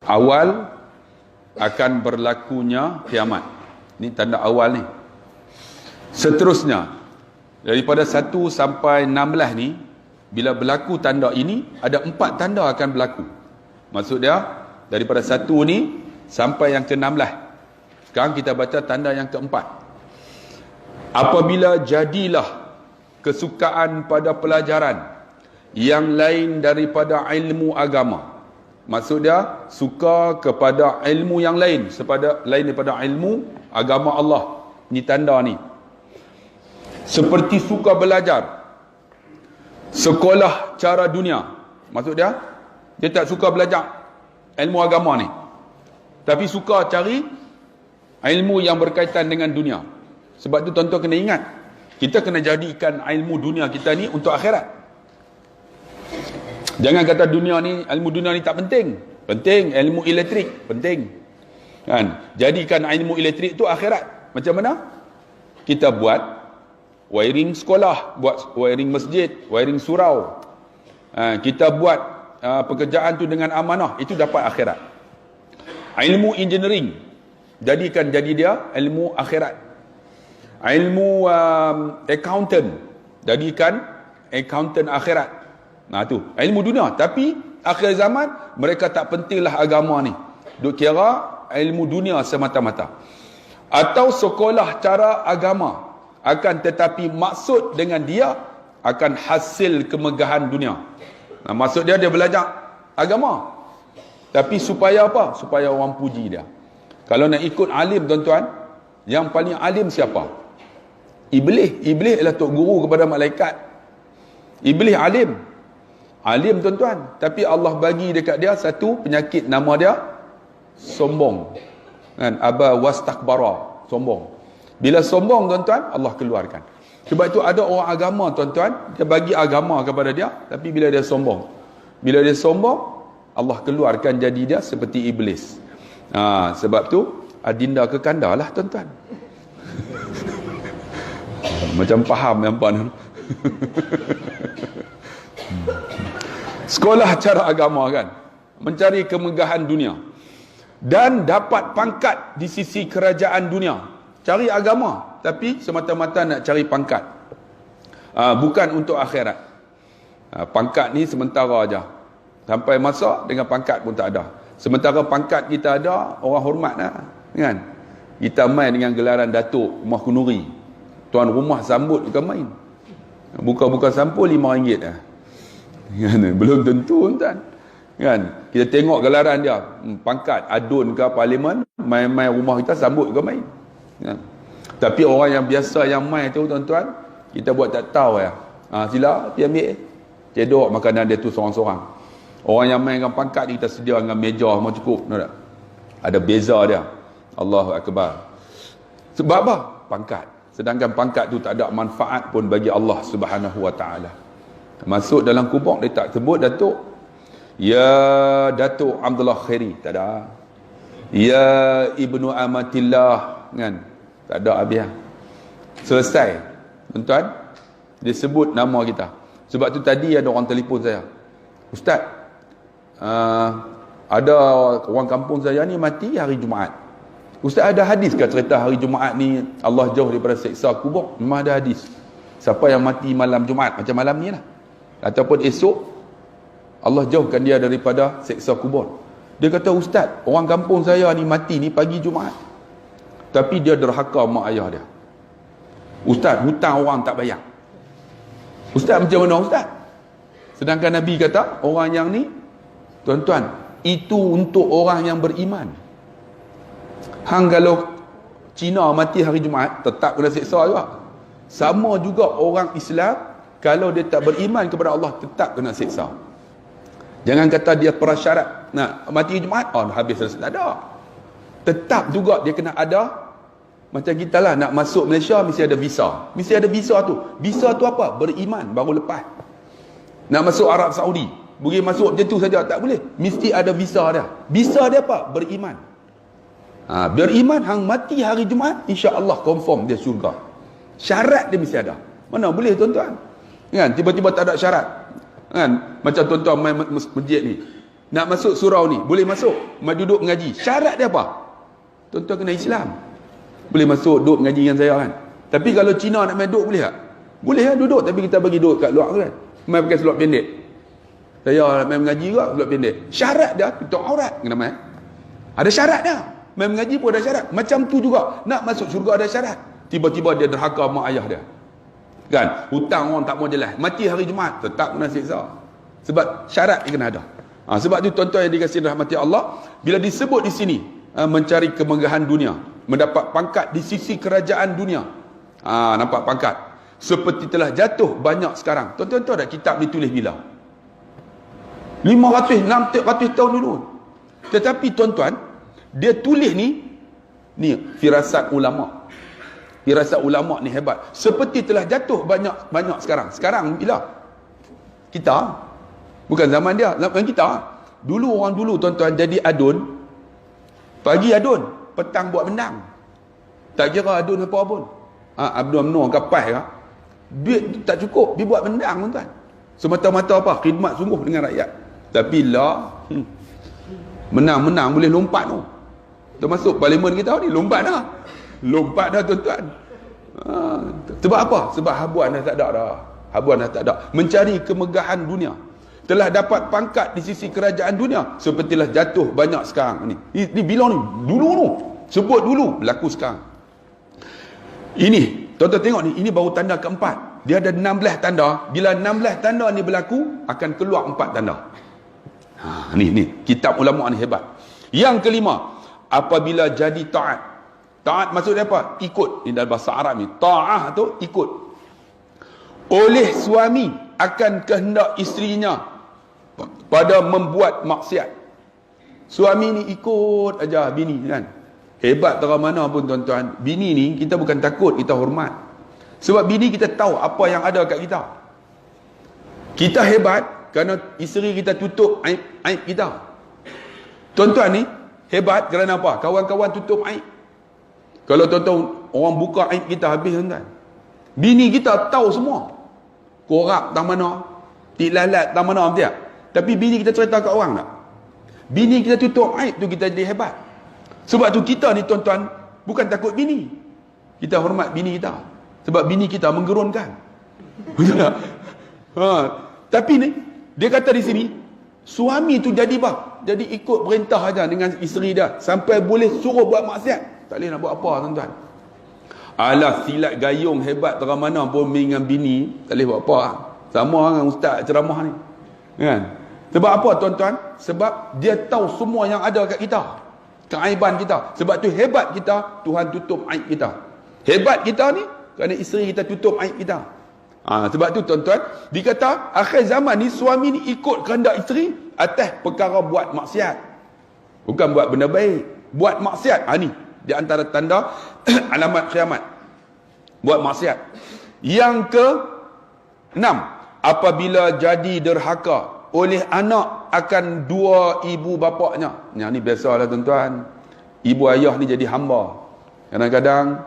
Awal akan berlakunya kiamat. Ini tanda awal ni. Seterusnya, daripada 1 sampai 16 ni, bila berlaku tanda ini, ada 4 tanda akan berlaku. Maksud dia, daripada 1 ni sampai yang ke-16. Sekarang kita baca tanda yang keempat. Apabila jadilah kesukaan pada pelajaran yang lain daripada ilmu agama. Maksud dia, suka kepada ilmu yang lain, lain daripada ilmu agama Allah. Ini tanda ni. Seperti suka belajar, sekolah cara dunia. Maksud dia, dia tak suka belajar ilmu agama ni, tapi suka cari ilmu yang berkaitan dengan dunia. Sebab tu tuan-tuan kena ingat, kita kena jadikan ilmu dunia kita ni untuk akhirat. Jangan kata dunia ni, ilmu dunia ni tak penting. Penting, ilmu elektrik penting. Kan? Jadikan ilmu elektrik tu akhirat. Macam mana? Kita buat wiring sekolah, buat wiring masjid, wiring surau. Kita buat pekerjaan tu dengan amanah, itu dapat akhirat. Ilmu engineering, jadikan jadi dia ilmu akhirat. Ilmu accountant, jadikan accountant akhirat. Nah tu, ilmu dunia. Tapi akhir zaman mereka tak pentinglah agama ni. Duk kira ilmu dunia semata-mata. Atau sekolah cara agama, akan tetapi maksud dengan dia akan hasil kemegahan dunia. Nah, maksud dia belajar agama. Tapi supaya apa? Supaya orang puji dia. Kalau nak ikut alim tuan-tuan, yang paling alim siapa? Iblis. Iblis adalah tok guru kepada malaikat. Iblis alim. Alim tuan-tuan, tapi Allah bagi dekat dia satu penyakit, nama dia sombong. Kan? Aba wastakbara, sombong. Bila sombong tuan-tuan, Allah keluarkan. Sebab itu ada orang agama tuan-tuan, dia bagi agama kepada dia, tapi bila dia sombong, Allah keluarkan jadi dia seperti iblis. Sebab tu adinda ke kanda lah tuan-tuan. Macam faham nampak. Sekolah cara agama kan, mencari kemegahan dunia dan dapat pangkat di sisi kerajaan dunia. Cari agama tapi semata-mata nak cari pangkat, bukan untuk akhirat. Pangkat ni sementara aja, sampai masa dengan pangkat pun tak ada. Sementara pangkat kita ada, orang hormat lah, kan? Kita main dengan gelaran Datuk Rumah Kunuri, tuan rumah sambut bukan main. Buka-buka sampul RM5 lah. Belum tentu tuan, kan? Kita tengok gelaran dia, pangkat adun ke parlimen, main-main rumah kita sambut ke main, kan? Tapi orang yang biasa yang main tu tuan-tuan, kita buat tak tahu ya. Sila pergi ambil, cedok makanan dia tu seorang-seorang. Orang yang main dengan pangkat kita sedia dengan meja semua cukup, tak? Ada beza dia. Allahu Akbar. Sebab apa? Pangkat. Sedangkan pangkat tu tak ada manfaat pun bagi Allah Subhanahu Wa Taala. Masuk dalam kubur dia tak sebut Datuk. Ya Datuk Abdullah Khairi, tak ada. Ya Ibnu Amatillah, kan? Tak ada habis. Selesai. Tuan-tuan, dia sebut nama kita. Sebab tu tadi ada orang telefon saya. Ustaz, ada orang kampung saya ni mati hari Jumaat. Ustaz, ada hadis ke cerita hari Jumaat ni Allah jauh daripada seksa kubur? Memang ada hadis. Siapa yang mati malam Jumaat, macam malam ni lah, ataupun esok, Allah jauhkan dia daripada seksa kubur. Dia kata, Ustaz, orang kampung saya ni mati ni pagi Jumaat, tapi dia derhaka mak ayah dia. Ustaz, hutang orang tak bayar. Ustaz, macam mana Ustaz? Sedangkan Nabi kata, orang yang ni tuan-tuan, itu untuk orang yang beriman. Hang kalau Cina mati hari Jumaat, tetap kena seksa juga. Sama juga orang Islam, kalau dia tak beriman kepada Allah, tetap kena seksa. Jangan kata dia prasyarat nak mati Jumaat, habis selesai. Tak ada. Tetap juga dia kena ada. Macam kita lah, nak masuk Malaysia mesti ada visa. Mesti ada visa tu. Visa tu apa? Beriman baru lepas. Nak masuk Arab Saudi, boleh masuk macam tu saja, tak boleh. Mesti ada visa dia. Visa dia apa? Beriman. Beriman, hang mati hari Jumaat, insya-Allah confirm dia syurga. Syarat dia mesti ada. Mana boleh tuan-tuan? Kan tiba-tiba tak ada syarat. Kan macam tuan-tuan main masjid ni. Nak masuk surau ni, boleh masuk. Duduk mengaji. Syarat dia apa? Tuan-tuan kena Islam. Boleh masuk, duduk mengaji dengan saya kan. Tapi kalau Cina nak main duduk, boleh tak? Boleh lah duduk, tapi kita bagi duduk kat luar kan. Main pakai seluar pendek. Saya nak main mengaji juga, seluar pendek. Syarat dia, tutup aurat. Kenapa? Ada syarat dia. Main mengaji pun ada syarat. Macam tu juga, nak masuk syurga ada syarat. Tiba-tiba dia derhaka mak ayah dia. Kan? Hutang orang tak mau jelas. Mati hari Jumaat, tetap kena siksa. Sebab syarat dia kena ada. Sebab tu tuan-tuan yang dikasihi rahmati Allah, bila disebut di sini, mencari kemegahan dunia, mendapat pangkat di sisi kerajaan dunia. Nampak pangkat. Seperti telah jatuh banyak sekarang. Tuan-tuan tahu tak kitab ditulis bila? 500, 600 tahun dulu. Tetapi tuan-tuan, dia tulis ni firasat ulama. Firasat ulama ni hebat. Seperti telah jatuh banyak sekarang. Sekarang bila? Kita. Bukan zaman dia, zaman kita. Dulu orang dulu tuan-tuan jadi adun. Pagi adun, petang buat menang. Tak kira adun apa pun. Abdul UMNO kapas ke. Duit tak cukup, dia buat menang tuan-tuan. Semata-mata apa? Khidmat sungguh dengan rakyat. Tapi lah, menang-menang boleh lompat tu. Termasuk parlimen kita ni, lompat dah. Lompat dah tuan-tuan. Sebab apa? Sebab habuan dah tak ada dah. Habuan dah tak ada. Mencari kemegahan dunia. Telah dapat pangkat di sisi kerajaan dunia. Sepertilah jatuh banyak sekarang. Ini bila ni? Dulu tu. Sebut dulu, berlaku sekarang. Ini, tuan-tuan tengok ni, ini baru tanda keempat. Dia ada 16 tanda. Bila 16 tanda ni berlaku, akan keluar 4 tanda. Ni, kitab ulama ni hebat. Yang kelima, apabila jadi taat. Taat maksudnya apa? Ikut. Ini dalam bahasa Arab ni. Ta'ah tu ikut. Oleh suami akan kehendak isterinya pada membuat maksiat. Suami ni ikut aja bini kan. Hebat terang mana pun tuan-tuan. Bini ni kita bukan takut, kita hormat. Sebab bini kita tahu apa yang ada kat kita. Kita hebat kerana isteri kita tutup aib kita. Tuan-tuan ni hebat kerana apa? Kawan-kawan tutup aib. Kalau tuan-tuan orang buka aib kita habis tuan-tuan. Bini kita tahu semua. Korak tak mana, tilalat tak mana, betul tak? Tapi bini kita cerita kat orang tak? Bini kita tutup aib tu kita jadi hebat. Sebab tu kita ni tuan-tuan bukan takut bini. Kita hormat bini kita. Sebab bini kita menggerunkan. Betul tak? Tapi ni dia kata di sini suami tu jadi apa? Jadi ikut perintah aja dengan isteri dia sampai boleh suruh buat maksiat. Tak boleh nak buat apa tuan-tuan. Alah silat gayung hebat terang mana pun dengan bini tak boleh buat apa. Sama dengan ustaz ceramah ni. Kan? Sebab apa tuan-tuan? Sebab dia tahu semua yang ada kat kita. Keaiban kita. Sebab tu hebat kita, Tuhan tutup aib kita. Hebat kita ni kerana isteri kita tutup aib kita. Sebab tu tuan-tuan, dikata akhir zaman ni suami ni ikut kehendak isteri atas perkara buat maksiat. Bukan buat benda baik, buat maksiat. Ni di antara tanda alamat kiamat. Buat maksiat. Yang ke-6, apabila jadi derhaka oleh anak akan dua ibu bapaknya. Yang ni biasalah tuan-tuan. Ibu ayah ni jadi hamba. Kadang-kadang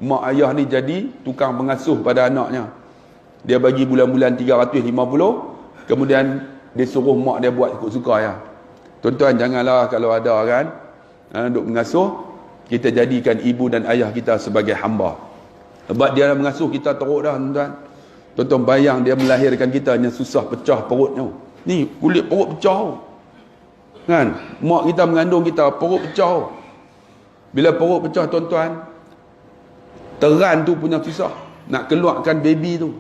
mak ayah ni jadi tukang pengasuh pada anaknya. Dia bagi bulan-bulan 350, kemudian dia suruh mak dia buat ikut suka ya. Tuan-tuan janganlah kalau ada kan duk mengasuh, kita jadikan ibu dan ayah kita sebagai hamba. Sebab dia mengasuh kita teruk dah tuan-tuan. Tuan-tuan bayang dia melahirkan kita hanya susah pecah perutnya. Ni kulit perut pecah. Kan? Mak kita mengandung kita perut pecah. Bila perut pecah tuan-tuan, teran tu punya susah nak keluarkan baby tu.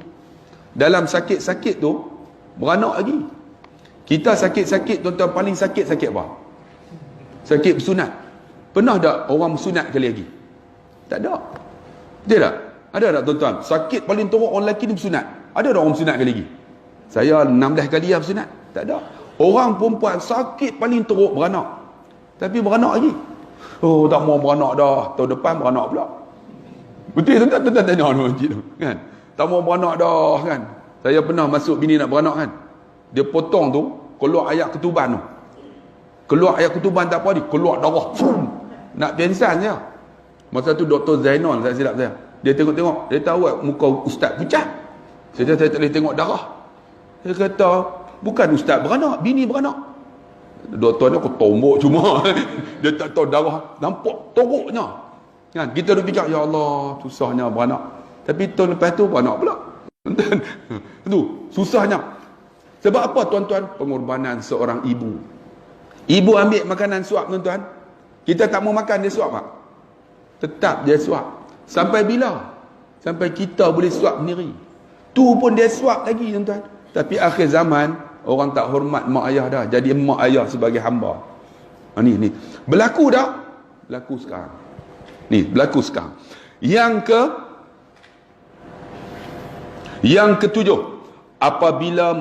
Dalam sakit-sakit tu beranak lagi. Kita sakit-sakit tuan-tuan, paling sakit apa? Sakit bersunat. Pernah tak orang bersunat kali lagi? Tak ada. Betul tak? Ada tak tuan-tuan? Sakit paling teruk orang lelaki ni bersunat. Ada tak orang bersunat kali lagi? Saya 16 kali dah bersunat. Tak ada. Orang perempuan sakit paling teruk beranak. Tapi beranak lagi. Oh, tak mau beranak dah. Tahun depan beranak pula. Betul tuan-tuan? Tuan-tuan tanya orang masjid tu. Kan? Tak mau beranak dah kan. Saya pernah masuk bini nak beranak kan. Dia potong tu, keluar ayat ketuban tu. Keluar ayat ketuban tak apa dia, keluar darah. Nak pensan je. Masa tu Dr. Zainal, saya silap saya. Dia tengok-tengok, dia tahu muka ustaz pucat. Saya tak boleh tengok darah. Dia kata, bukan ustaz beranak, bini beranak. Doktor ni aku tombok cuma dia tak tahu darah nampak teruknya kan. Kita duk fikir ya Allah susahnya beranak, tapi tahun lepas tu beranak pula tu susahnya. Sebab apa tuan-tuan? Pengorbanan seorang ibu. Ibu ambil makanan suap tuan-tuan, kita tak mau makan dia suap tak? Tetap dia suap. Sampai bila? Sampai kita boleh suap sendiri. Tu pun dia suap lagi tuan-tuan. Tapi akhir zaman orang tak hormat mak ayah dah, jadi mak ayah sebagai hamba. Ni berlaku dah. Berlaku sekarang. Ni berlaku sekarang. Yang ketujuh, apabila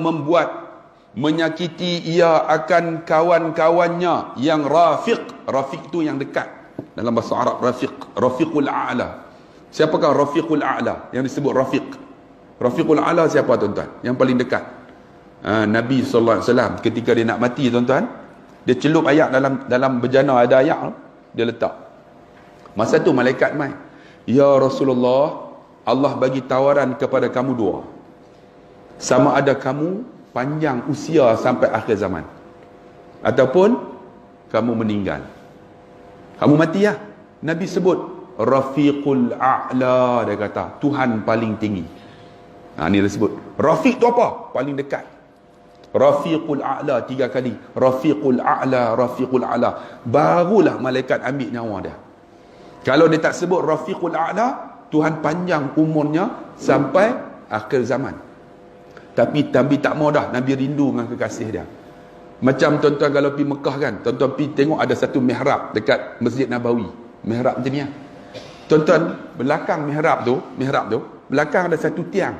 menyakiti ia akan kawan-kawannya yang rafiq. Rafiq tu yang dekat. Dalam bahasa Arab rafiq, rafiqul a'la. Siapakah rafiqul a'la yang disebut rafiq? Rafiqul a'la siapa tuan-tuan? Yang paling dekat. Nabi SAW ketika dia nak mati tuan-tuan, dia celup ayat dalam bejana ada ayat, dia letak. Masa tu malaikat mai, ya Rasulullah, Allah bagi tawaran kepada kamu dua. Sama ada kamu panjang usia sampai akhir zaman, ataupun kamu meninggal. Kamu mati ya. Nabi sebut Rafiqul A'la, dia kata Tuhan paling tinggi. Ni dia sebut Rafiq tu apa? Paling dekat. Rafiqul A'la 3 kali. Rafiqul A'la, Rafiqul A'la. Barulah malaikat ambil nyawa dia. Kalau dia tak sebut Rafiqul A'la, Tuhan panjang umurnya sampai akhir zaman. Tapi Nabi tak mau dah. Nabi rindu dengan kekasih dia. Macam tuan-tuan kalau pergi Mekah kan, tuan-tuan pergi tengok ada satu mihrab dekat Masjid Nabawi. Mihrab macam ni lah. Tuan-tuan, belakang mihrab tu, belakang ada satu tiang.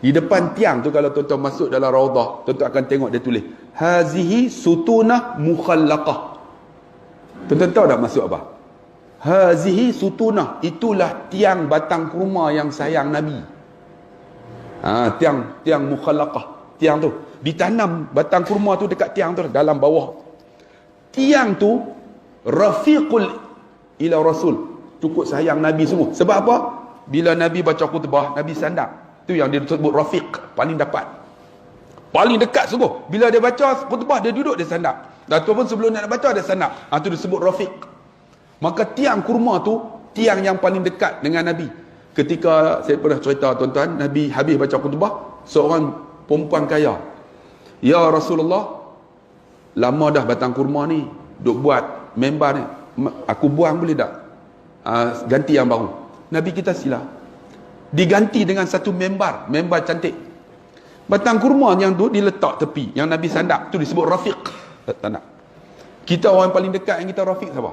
Di depan tiang tu kalau tuan-tuan masuk dalam raudah, tuan-tuan akan tengok dia tulis hazihi sutunah mukhallaqah. Tuan-tuan tahu tak maksud apa? Hazihi sutunah, itulah tiang batang kurma yang sayang Nabi. Tiang mukhallaqah. Tiang tu ditanam batang kurma tu dekat tiang tu dalam bawah. Tiang tu rafiqul ila rasul, cukup sayang Nabi semua. Sebab apa? Bila Nabi baca khutbah, Nabi sandap. Tu yang dia sebut rafiq, paling dapat. Paling dekat sungguh. Bila dia baca khutbah, dia duduk, dia sandap. Ataupun sebelum nak baca, dia sandap. Tu disebut rafiq. Maka tiang kurma tu, tiang yang paling dekat dengan Nabi. Ketika saya pernah cerita tuan-tuan, Nabi habis baca khutbah, seorang perempuan kaya, ya Rasulullah, lama dah batang kurma ni duk buat member ni, aku buang boleh tak? Ganti yang baru. Nabi kita sila diganti dengan satu member cantik. Batang kurma yang tu diletak tepi, yang Nabi sandap tu disebut rafiq. Tak nak. Kita orang paling dekat yang kita rafiq siapa?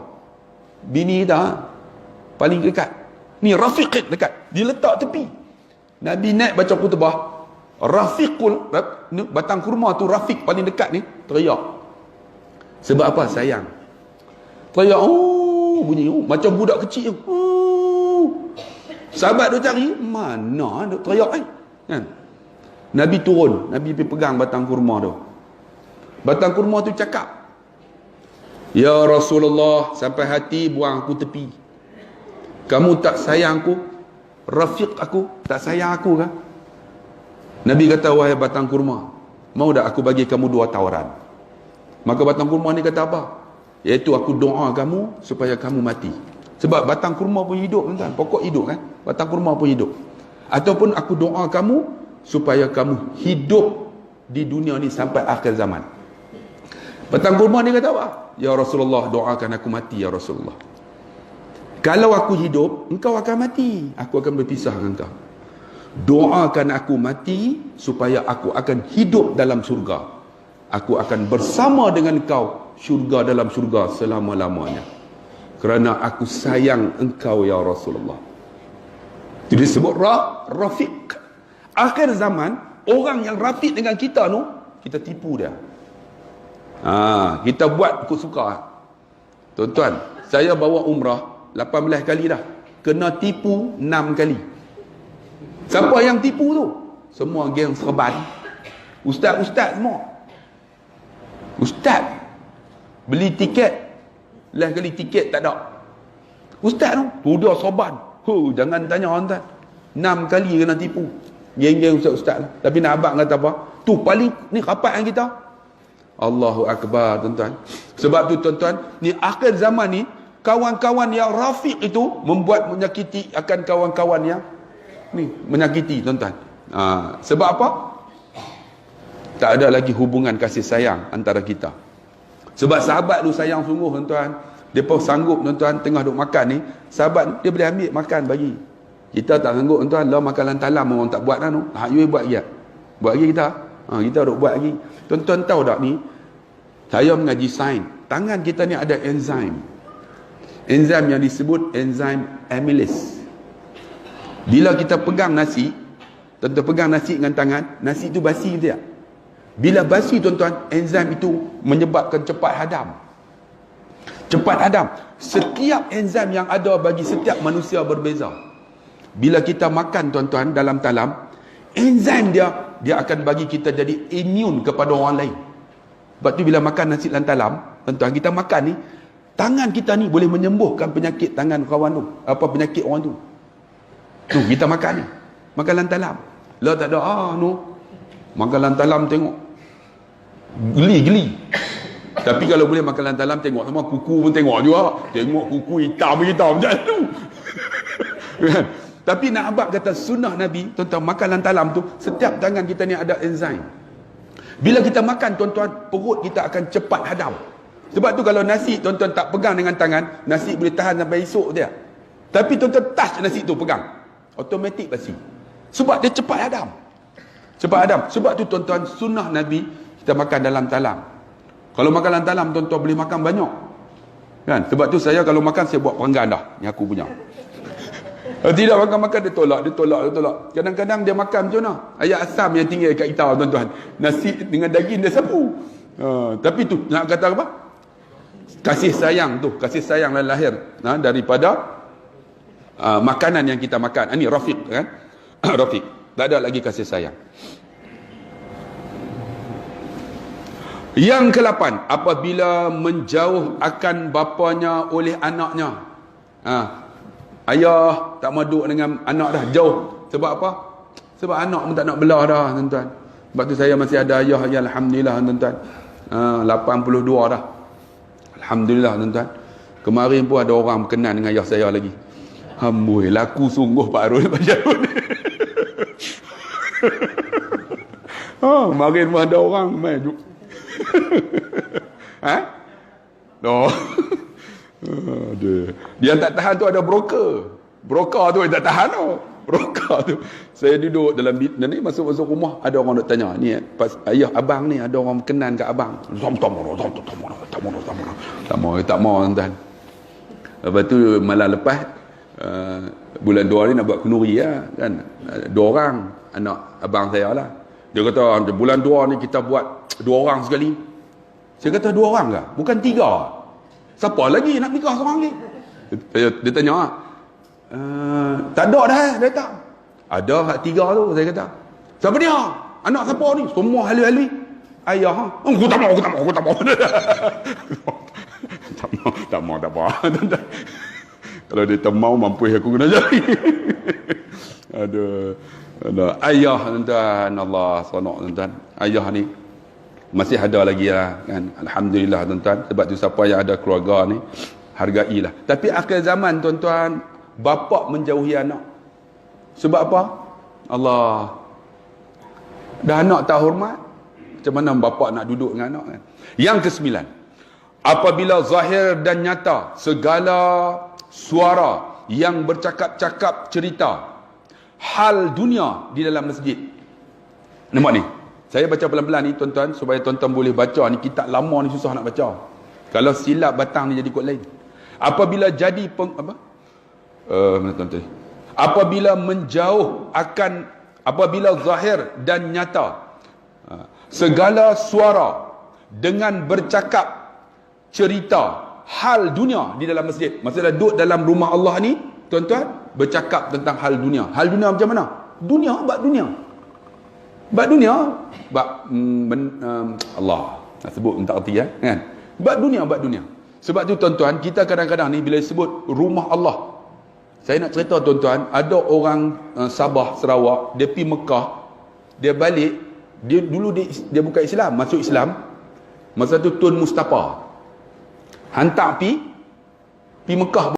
Bini kita paling dekat. Ni rafiq dekat, diletak tepi. Nabi naik baca khutbah, rafiqul, batang kurma tu rafiq paling dekat ni, teriak. Sebab apa? Sayang. Teriak, bunyi macam budak kecil. Sahabat dia cari, mana dia teriak kan? Nabi turun, Nabi pergi pegang batang kurma tu. Batang kurma tu cakap, ya Rasulullah, sampai hati buang aku tepi. Kamu tak sayang aku? Rafiq aku tak sayang aku kan? Nabi kata, wahai batang kurma, mau tak aku bagi kamu 2 tawaran? Maka batang kurma ni kata apa? Iaitu aku doa kamu supaya kamu mati. Sebab batang kurma pun hidup kan? Pokok hidup kan? Batang kurma pun hidup. Ataupun aku doa kamu supaya kamu hidup di dunia ni sampai akhir zaman. Batang kurma ni kata apa? Ya Rasulullah, doakan aku mati ya Rasulullah. Kalau aku hidup, engkau akan mati. Aku akan berpisah dengan engkau. Doakan aku mati supaya aku akan hidup dalam surga. Aku akan bersama dengan engkau syurga dalam syurga selama-lamanya. Kerana aku sayang engkau ya Rasulullah. Itu disebut rafiq. Akhir zaman, orang yang rafiq dengan kita tu, kita tipu dia. Kita buat ikut suka. Tuan-tuan, saya bawa umrah 18 kali dah. Kena tipu 6 kali. Siapa yang tipu tu? Semua geng serban. Ustaz-ustaz semua. Ustaz beli tiket, last kali tiket tak ada. Ustaz tu dia serban. Jangan tanya tuan. 6 kali kena tipu. Geng-geng ustaz-ustaz. Tapi nak abang kata apa? Tu paling ni rapat dengan kita. Allahu Akbar, tuan-tuan. Sebab tu tuan-tuan, ni akhir zaman ni, kawan-kawan yang rafiq itu membuat menyakiti akan kawan-kawan yang ni menyakiti, tuan-tuan. Sebab apa? Tak ada lagi hubungan kasih sayang antara kita. Sebab sahabat tu sayang sungguh, tuan-tuan. Dia pun sanggup, tuan-tuan, tengah duk makan ni, sahabat dia boleh ambil makan bagi. Kita tak sanggup, tuan-tuan. Lah makan lantalam orang tak buat dah tu. You buat lagi tak? Buat lagi kita. Kita duk buat lagi. Tuan-tuan tahu tak ni? Saya mengaji sains. Tangan kita ni ada enzim. Enzim yang disebut enzim amylase. Bila kita pegang nasi, tuan-tuan pegang nasi dengan tangan, nasi tu basi ke tak? Bila basi, tuan-tuan, enzim itu menyebabkan cepat hadam. Cepat hadam. Setiap enzim yang ada bagi setiap manusia berbeza. Bila kita makan, tuan-tuan, dalam talam, enzim dia akan bagi kita jadi imun kepada orang lain. Sebab tu bila makan nasi dalam talam, tuan-tuan, kita makan ni, tangan kita ni boleh menyembuhkan penyakit tangan kawan tu, apa penyakit orang tu. Tu kita makan ni, makan dalam talam. Lah tak ada makan dalam talam tengok geli. Tapi kalau boleh makan dalam talam, tengok sama kuku pun tengok juga. Tengok kuku hitam macam tu. Tapi nak abang kata sunnah Nabi, tuan-tuan, makan dalam talam tu, setiap tangan kita ni ada enzim. Bila kita makan, tuan-tuan, perut kita akan cepat hadam. Sebab tu kalau nasi, tuan-tuan, tak pegang dengan tangan, nasi boleh tahan sampai esok dia. Tapi tuan-tuan touch nasi tu, pegang, automatik basi. Sebab dia cepat hadam. Cepat hadam. Sebab tu, tuan-tuan, sunnah Nabi, kita makan dalam talam. Kalau makan dalam talam, tuan-tuan boleh makan banyak. Kan? Sebab tu saya kalau makan, saya buat perenggan dah. Ni aku punya. Tidak makan-makan, dia tolak. Kadang-kadang dia makan macam mana? Ayat asam yang tinggal kat kita, tuan-tuan. Nasi dengan daging dia sapu. Tapi tu, nak kata apa? Kasih sayang tu. Kasih sayang lahir daripada makanan yang kita makan. Ini rafiq, kan? Rafiq. Tak ada lagi kasih sayang. Yang ke-8, apabila menjauh akan bapanya oleh anaknya. Ayah tak mau duduk dengan anak dah, jauh. Sebab apa? Sebab anak pun tak nak belah dah, tuan-tuan. Sebab tu saya masih ada ayah, ya alhamdulillah, tuan-tuan. 82 dah. Alhamdulillah, tuan-tuan. Kemarin pun ada orang berkenan dengan ayah saya lagi. Amboi, laku sungguh Pak Arul macam ni. Kemarin pun ada orang main. Dia tak tahan tu ada broker tu yang tak tahan tu. Broker tu, saya duduk dalam ni, masuk rumah, ada orang nak tanya ni, ayah abang ni ada orang berkenan kat abang. Tak mau tuan. Lepas tu malam lepas bulan 2 ni nak buat kenduri kan. 2 orang anak abang saya lah. Dia kata bulan 2 ni kita buat 2 orang sekali. Saya kata 2 orang ke? Bukan 3. Siapa lagi nak nikah seorang ni? Dia tanya, tak ada dah, dia tak. Ada hak 3 tu, saya kata. Siapa dia? Anak siapa ni? Semua halui-halui. Ayah. Aku tak mau. Tak mau. Kalau dia tak mau, mampus aku kena jari. Aduh. Ayah, tuan-tuan. Allah sonok, tuan-tuan. Ayah ni masih ada lagi lah, kan? Alhamdulillah, tuan-tuan. Sebab tu siapa yang ada keluarga ni, hargailah. Tapi akhir zaman, tuan-tuan, bapa menjauhi anak. Sebab apa? Allah. Dah anak tak hormat, macam mana bapa nak duduk dengan anak, kan? Yang ke-9, apabila zahir dan nyata segala suara yang bercakap-cakap cerita hal dunia di dalam masjid. Nampak ni? Saya baca pelan-pelan ni, tuan-tuan, supaya tuan-tuan boleh baca ni. Kitab lama ni susah nak baca. Kalau silap batang ni jadi kod lain. Apabila jadi apabila zahir dan nyata segala suara dengan bercakap cerita hal dunia di dalam masjid. Maksudnya duduk dalam rumah Allah ni, tuan-tuan, bercakap tentang hal dunia. Hal dunia macam mana? Dunia, bab dunia. Allah nak sebut untuk arti, kan? Bab dunia. Sebab tu, tuan-tuan, kita kadang-kadang ni bila sebut rumah Allah, saya nak cerita, tuan-tuan, ada orang Sabah, Sarawak, dia pergi Mekah, dia balik, dia bukan Islam, masuk Islam, Masa tu Tun Mustafa hantar pi Mekah.